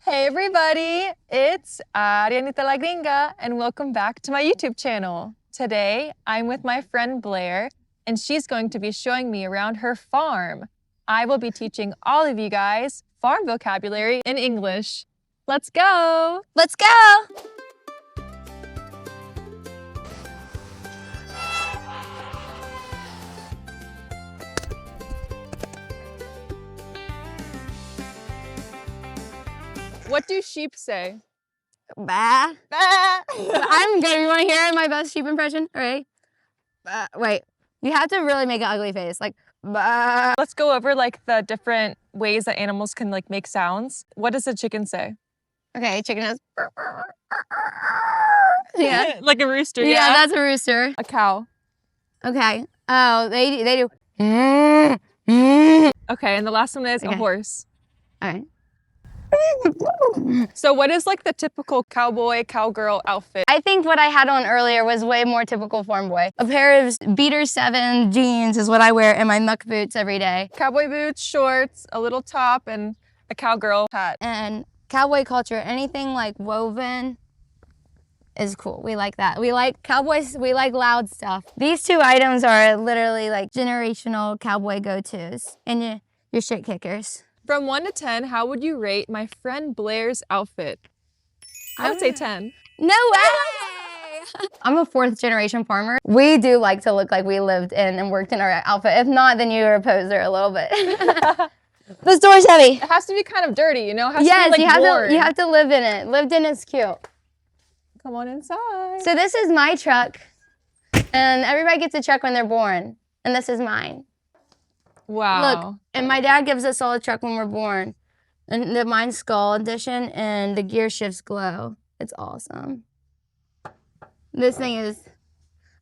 Hey everybody, it's Ariannitalagringa and welcome back to my YouTube channel. Today, I'm with my friend Blair and she's going to be showing me around her farm. I will be teaching all of you guys farm vocabulary in English. Let's go! Let's go! What do sheep say? Bah. Bah. I'm good. You want to hear my best sheep impression? All right. Wait. You have to really make an ugly face. Like, bah. Let's go over like the different ways that animals can like make sounds. What does a chicken say? Okay, chicken has. Yeah. Like a rooster, Yeah, yeah. that's a rooster. A cow. Okay. Oh, they do. Okay, and the last one is a Okay. horse. All right. So what is like the typical cowboy, cowgirl outfit? I think what I had on earlier was way more typical farm boy. A pair of Beater 7 jeans is what I wear and my muck boots every day. Cowboy boots, shorts, a little top, and a cowgirl hat. And cowboy culture, anything like woven is cool. We like that. We like cowboys, we like loud stuff. These two items are literally like generational cowboy go-tos and your shit kickers. From 1 to 10, how would you rate my friend Blair's outfit? I would say 10. No way! I'm a 4th generation farmer. We do like to look like we lived in and worked in our outfit. If not, then you're a poser a little bit. This door's heavy. It has to be kind of dirty, you know? It has Yes, to be like worn. you have to live in it. Lived in is cute. Come on inside. So this is my truck, and everybody gets a truck when they're born, and this is mine. Wow. Look, and my dad gives us all a truck when we're born, and mine's Skull Edition, and the gear shifts glow. It's awesome. This thing is,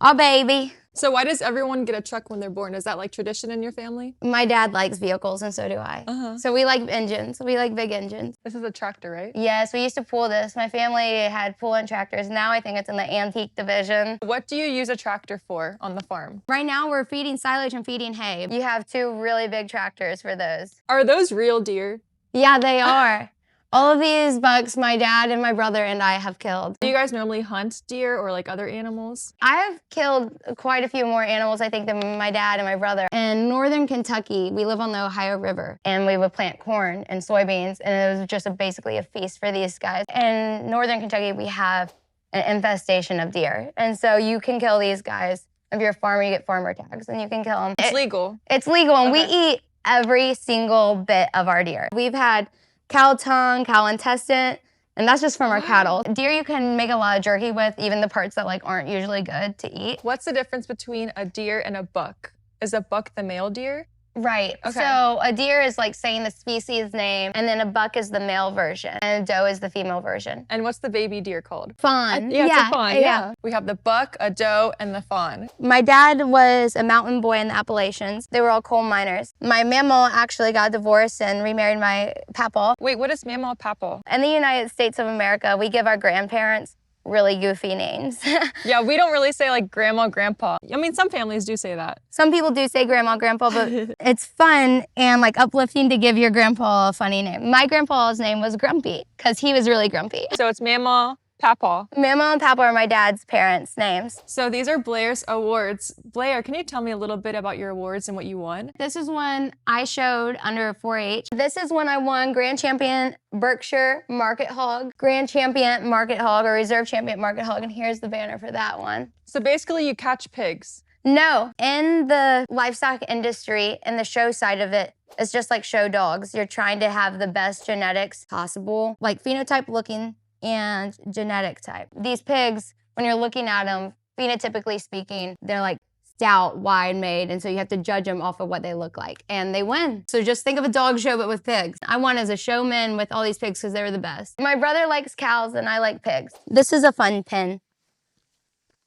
oh baby. So why does everyone get a truck when they're born? Is that like tradition in your family? My dad likes vehicles, and so do I. So we like engines. We like big engines. This is a tractor, right? Yes, we used to pull this. My family had pull-in tractors. Now I think it's in the antique division. What do you use a tractor for on the farm? Right now we're feeding silage and feeding hay. You have 2 really big tractors for those. Are those real deer? Yeah, they are. All of these bucks, my dad and my brother and I have killed. Do you guys normally hunt deer or like other animals? I've killed quite a few more animals, I think, than my dad and my brother. In northern Kentucky, we live on the Ohio River, and we would plant corn and soybeans, and it was just basically a feast for these guys. In northern Kentucky, we have an infestation of deer, and so you can kill these guys. If you're a farmer, you get farmer tags, and you can kill them. It's legal. It's legal, and Okay. we eat every single bit of our deer. We've had cow tongue, cow intestine, and that's just from our cattle. Deer you can make a lot of jerky with, even the parts that like aren't usually good to eat. What's the difference between a deer and a buck? Is a buck the male deer? Right. Okay. So a deer is like saying the species name, and then a buck is the male version, and a doe is the female version. And what's the baby deer called? Fawn. Yeah, it's a fawn, yeah. We have the buck, a doe, and the fawn. My dad was a mountain boy in the Appalachians. They were all coal miners. My mamaw actually got divorced and remarried my papaw. Wait, what is Mamaw Papaw? In the United States of America, we give our grandparents really goofy names. Yeah, we don't really say like grandma, grandpa. I mean, some families do say that. Some people do say grandma, grandpa, but it's fun and like uplifting to give your grandpa a funny name. My grandpa's name was Grumpy because he was really grumpy. So it's Mamaw Papaw. Mama and Papa are my dad's parents' names. So these are Blair's awards. Blair, can you tell me a little bit about your awards and what you won? This is one I showed under 4-H. This is when I won Grand Champion Berkshire Market Hog, Grand Champion Market Hog, or Reserve Champion Market Hog, and here's the banner for that one. So basically you catch pigs. No, in the livestock industry and the show side of it, it's just like show dogs. You're trying to have the best genetics possible, like phenotype looking and genetic type. These pigs, when you're looking at them, phenotypically speaking, they're like stout, wide made, and so you have to judge them off of what they look like, and they win. So just think of a dog show, but with pigs. I won as a showman with all these pigs because they were the best. My brother likes cows, and I like pigs. This is a fun pin.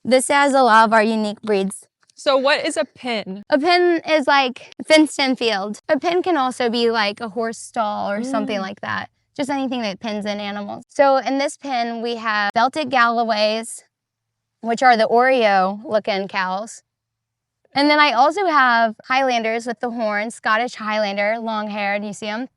This has a lot of our unique breeds. So what is a pen? A pen is like fenced-in field. A pen can also be like a horse stall or something like that. Just anything that pens in animals. So in this pen, we have belted Galloways, which are the Oreo-looking cows. And then I also have Highlanders with the horns, Scottish Highlander, long-haired, you see them?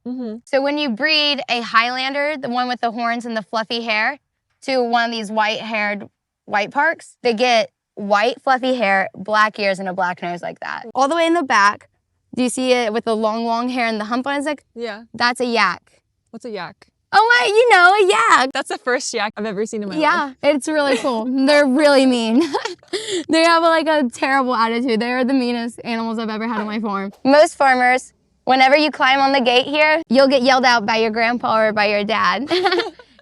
So when you breed a Highlander, the one with the horns and the fluffy hair, to one of these white-haired white parks, they get white fluffy hair, black ears, and a black nose like that. All the way in the back, do you see it with the long hair and the hump on his neck? Yeah. That's a yak. What's a yak? Oh my, you know, a yak. That's the first yak I've ever seen in my life. Yeah, it's really cool. They're really mean. They have like a terrible attitude. They're the meanest animals I've ever had on my farm. Most farmers, whenever you climb on the gate here, you'll get yelled out by your grandpa or by your dad.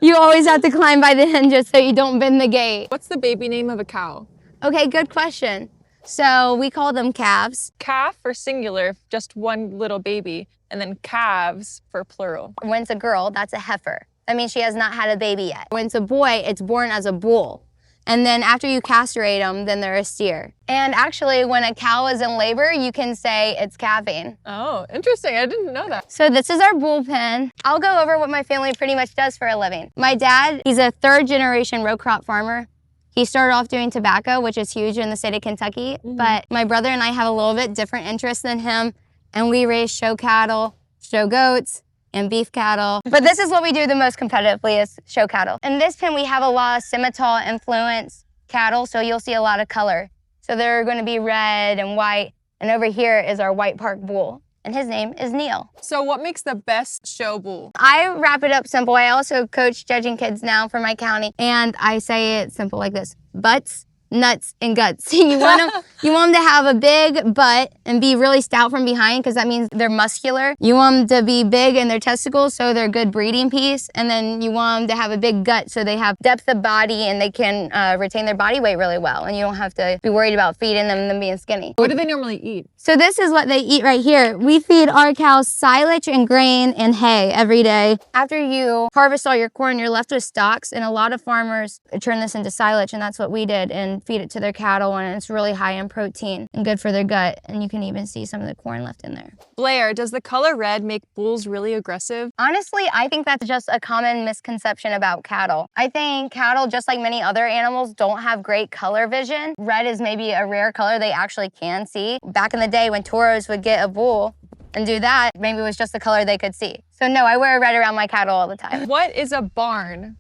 You always have to climb by the hinges so you don't bend the gate. What's the baby name of a cow? Okay, good question. So we call them calves. Calf for singular, just one little baby, and then calves for plural. When it's a girl, that's a heifer. That means she has not had a baby yet. When it's a boy, it's born as a bull. And then after you castrate them, then they're a steer. And actually, when a cow is in labor, you can say it's calving. Oh, interesting. I didn't know that. So this is our bull pen. I'll go over what my family pretty much does for a living. My dad, he's a third-generation row crop farmer. He started off doing tobacco, which is huge in the state of Kentucky. But my brother and I have a little bit different interests than him. And we raise show cattle, show goats, and beef cattle. But this is what we do the most competitively is show cattle. In this pen, we have a lot of Simmental influence cattle, so you'll see a lot of color. So they're going to be red and white. And over here is our White Park bull. And his name is Neil. So what makes the best show bull? I wrap it up simple. I also coach judging kids now for my county. And I say it simple like this: butts, nuts, and guts. You want them to have a big butt and be really stout from behind because that means they're muscular. You want them to be big in their testicles so they're a good breeding piece. And then you want them to have a big gut so they have depth of body and they can retain their body weight really well. And you don't have to be worried about feeding them being skinny. What do they normally eat? So this is what they eat right here. We feed our cows silage and grain and hay every day. After you harvest all your corn, you're left with stalks, and a lot of farmers turn this into silage, and that's what we did, and feed it to their cattle, and it's really high in protein and good for their gut, and you can even see some of the corn left in there. Blair, does the color red make bulls really aggressive? Honestly, I think that's just a common misconception about cattle. I think cattle, just like many other animals, don't have great color vision. Red is maybe a rare color they actually can see. Back in the day when toros would get a bull and do that, maybe it was just the color they could see. So no, I wear red around my cattle all the time. What is a barn?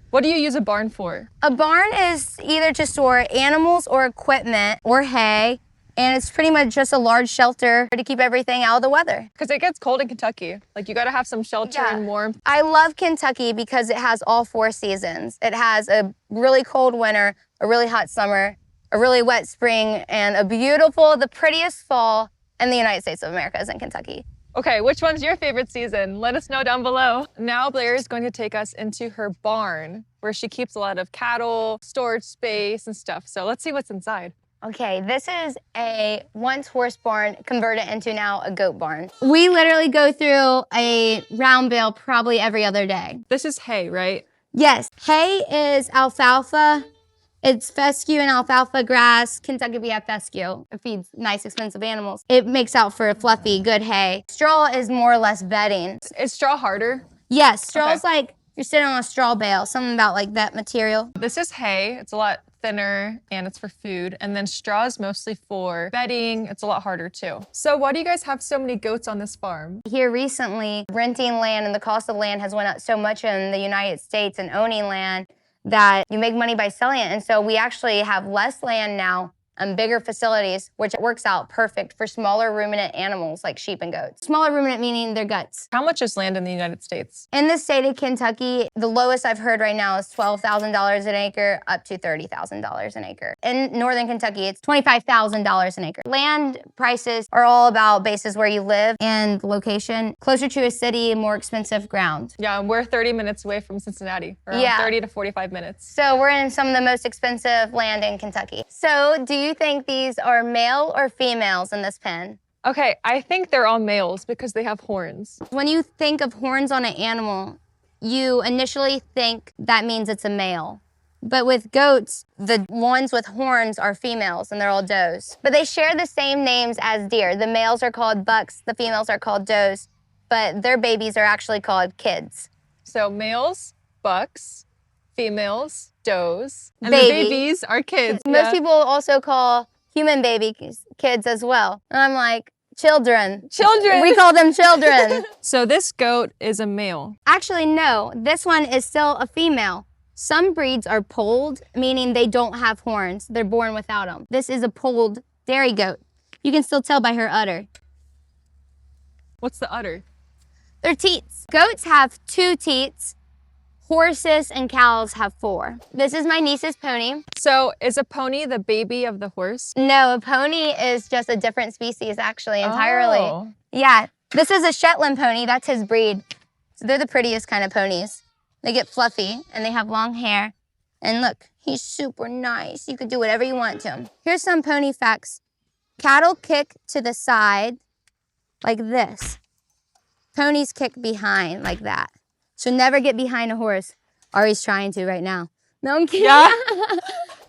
What do you use a barn for? A barn is either to store animals or equipment or hay, and it's pretty much just a large shelter to keep everything out of the weather. Because it gets cold in Kentucky. Like, you gotta have some shelter and warmth. I love Kentucky because it has all 4 seasons. It has a really cold winter, a really hot summer, a really wet spring, and a beautiful, the prettiest fall in the United States of America is in Kentucky. Okay, which one's your favorite season? Let us know down below. Now Blair is going to take us into her barn where she keeps a lot of cattle, storage space, and stuff. So let's see what's inside. Okay, this is a once horse barn converted into now a goat barn. We literally go through a round bale probably every other day. This is hay, right? Yes, hay is alfalfa. It's fescue and alfalfa grass. Kentucky, we have fescue. It feeds nice, expensive animals. It makes out for fluffy, good hay. Straw is more or less bedding. Is straw harder? Yes, straw is like you're sitting on a straw bale, something about like that material. This is hay. It's a lot thinner and it's for food. And then straw is mostly for bedding. It's a lot harder too. So why do you guys have so many goats on this farm? Here recently, renting land and the cost of land has went up so much in the United States and owning land that you make money by selling it. And so we actually have less land now and bigger facilities, which works out perfect for smaller ruminant animals like sheep and goats. Smaller ruminant meaning their guts. How much is land in the United States? In the state of Kentucky, the lowest I've heard right now is $12,000 an acre up to $30,000 an acre. In northern Kentucky, it's $25,000 an acre. Land prices are all about bases where you live and location. Closer to a city, more expensive ground. Yeah, we're 30 minutes away from Cincinnati, around 30 to 45 minutes. So we're in some of the most expensive land in Kentucky. So do you think these are male or females in this pen? Okay, I think they're all males because they have horns. When you think of horns on an animal, you initially think that means it's a male. But with goats, the ones with horns are females and they're all does. But they share the same names as deer. The males are called bucks, the females are called does, but their babies are actually called kids. So males, bucks, females, does, and Baby. the babies are kids. Most people also call human baby kids as well. And I'm like, children. Children. We call them children. So this goat is a male. Actually, no. This one is still a female. Some breeds are polled, meaning they don't have horns. They're born without them. This is a polled dairy goat. You can still tell by her udder. What's the udder? They're teats. Goats have 2 teats. Horses and cows have 4. This is my niece's pony. So is a pony the baby of the horse? No, a pony is just a different species, actually, entirely. Oh. Yeah, this is a Shetland pony. That's his breed. So they're the prettiest kind of ponies. They get fluffy and they have long hair. And look, he's super nice. You could do whatever you want to him. Here's some pony facts. Cattle kick to the side like this. Ponies kick behind like that. So never get behind a horse. Ari's trying to right now. No, I'm kidding. Yeah.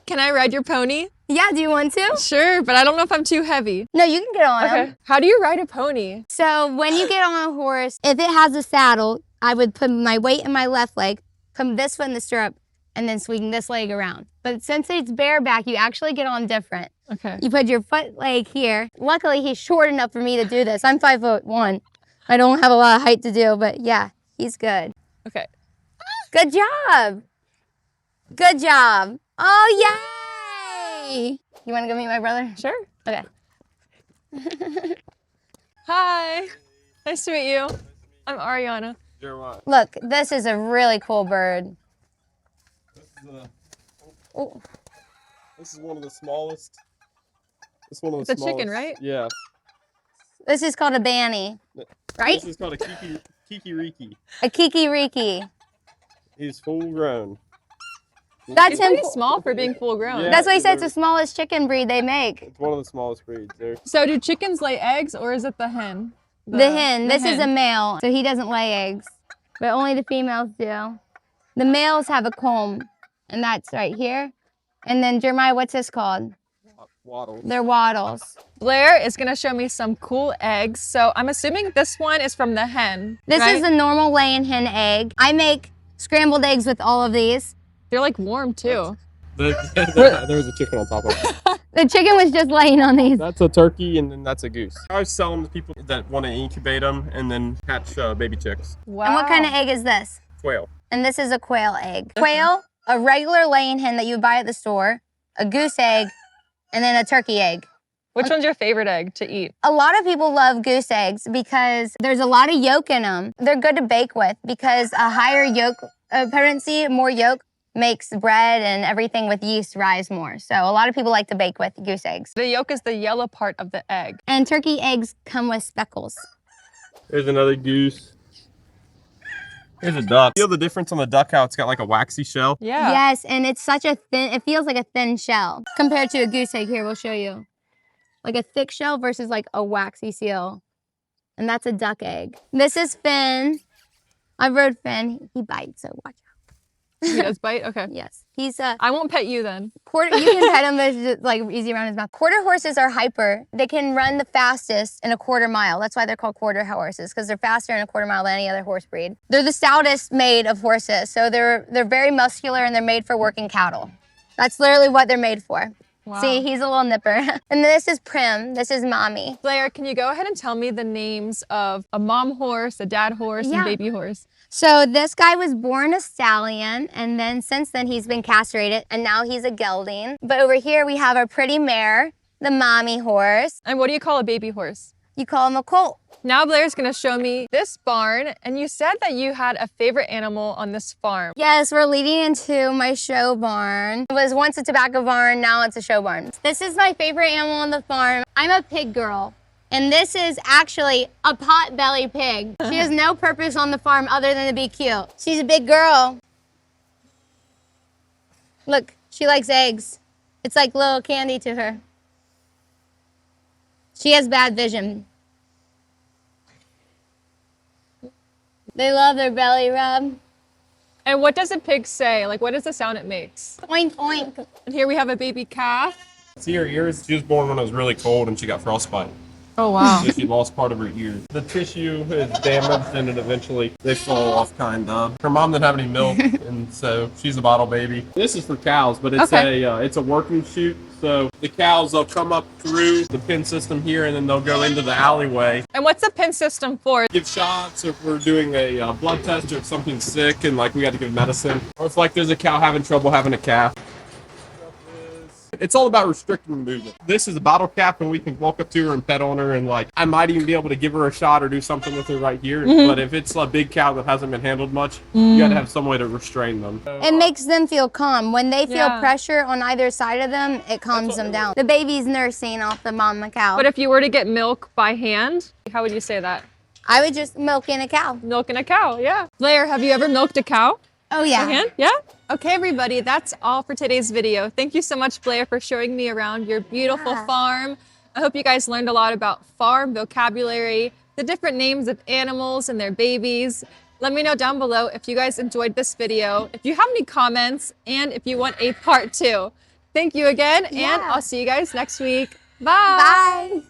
Can I ride your pony? Yeah, do you want to? Sure, but I don't know if I'm too heavy. No, you can get on him. How do you ride a pony? So when you get on a horse, if it has a saddle, I would put my weight in my left leg, put this foot in the stirrup, and then swing this leg around. But since it's bareback, you actually get on different. Okay. You put your foot leg here. Luckily, he's short enough for me to do this. I'm 5'1". I don't have a lot of height to do, but yeah, he's good. Okay. Good job. Good job. Oh, yay. You want to go meet my brother? Sure. Okay. Hi. Nice to meet you. I'm Ariana. Look, this is a really cool bird. This is one of the smallest. It's one of the It's a smallest. chicken, right? Yeah. This is called a banny, right? This is called a kikiriki. A kikiriki. He's full grown. That's He's him. pretty small for being full grown. Yeah. That's why he said it's the smallest chicken breed they make. It's one of the smallest breeds there. So do chickens lay eggs or is it the hen? The hen. the This is a hen. male, so he doesn't lay eggs. But only the females do. The males have a comb, and that's right here. And then, Jeremiah, what's this called? Waddles. They're waddles. Blair is gonna show me some cool eggs. So I'm assuming this one is from the hen. This right? is the normal laying hen egg. I make scrambled eggs with all of these. They're like warm too. There's a chicken on top of it. The chicken was just laying on these. That's a turkey and then that's a goose. I always sell them to people that want to incubate them and then hatch baby chicks. Wow. And what kind of egg is this? Quail. And this is a quail egg. Quail, a regular laying hen that you buy at the store, a goose egg, and then a turkey egg. Which one's your favorite egg to eat? A lot of people love goose eggs because there's a lot of yolk in them. They're good to bake with because a higher yolk potency, more yolk, makes bread and everything with yeast rise more. So a lot of people like to bake with goose eggs. The yolk is the yellow part of the egg. And turkey eggs come with speckles. There's another goose. Here's a duck. Feel the difference on the duck, how it's got like a waxy shell? Yeah. Yes, and it's such a thin, it feels like a thin shell compared to a goose egg. Here, we'll show you. Like a thick shell versus like a waxy shell. And that's a duck egg. This is Finn. I rode Finn. He bites, so watch out. He does bite? Okay. Yes. He's I won't pet you then. quarter, you can pet him, but it's just like easy around his mouth. Quarter horses are hyper. They can run the fastest in a quarter mile. That's why they're called quarter horses, because they're faster in a quarter mile than any other horse breed. They're the stoutest made of horses. So they're very muscular and they're made for working cattle. That's literally what they're made for. Wow. See, he's a little nipper. And this is Prim. This is Mommy. Blair, can you go ahead and tell me the names of a mom horse, a dad horse, Yeah. and baby horse? So this guy was born a stallion, and then since then he's been castrated, and now he's a gelding. But over here we have our pretty mare, the mommy horse. And what do you call a baby horse? You call him a colt. Now Blair's gonna show me this barn, and you said that you had a favorite animal on this farm. Yes, we're leading into my show barn. It was once a tobacco barn, now it's a show barn. This is my favorite animal on the farm. I'm a pig girl. And this is actually a pot-belly pig. She has no purpose on the farm other than to be cute. She's a big girl. Look, she likes eggs. It's like little candy to her. She has bad vision. They love their belly rub. And what does a pig say? Like, what is the sound it makes? Oink, oink. And here we have a baby calf. See her ears? She was born when it was really cold and she got frostbite. Oh, wow. So she lost part of her ear. The tissue is damaged and then eventually they fall off kind of. Her mom didn't have any milk and so she's a bottle baby. This is for cows, but it's Okay. it's a working chute. So the cows, they'll come up through the pin system here, and then they'll go into the alleyway. And what's the pin system for? Give shots if we're doing a blood test or if something's sick and like we got to give medicine. Or if like there's a cow having trouble having a calf. It's all about restricting the movement. This is a bottle cap, and we can walk up to her and pet on her, and like I might even be able to give her a shot or do something with her right here. But if it's a big cow that hasn't been handled much, you got to have some way to restrain them. It makes them feel calm. When they feel pressure on either side of them, it calms them down. The baby's nursing off the mama cow. But if you were to get milk by hand, how would you say that? I would just milk in a cow. Milking a cow, yeah. Blair, have you ever milked a cow? Oh yeah. By hand? Yeah? Okay, everybody, that's all for today's video. Thank you so much, Blair, for showing me around your beautiful farm. I hope you guys learned a lot about farm vocabulary, the different names of animals and their babies. Let me know down below if you guys enjoyed this video, if you have any comments, and if you want a part 2. Thank you again, and I'll see you guys next week. Bye. Bye.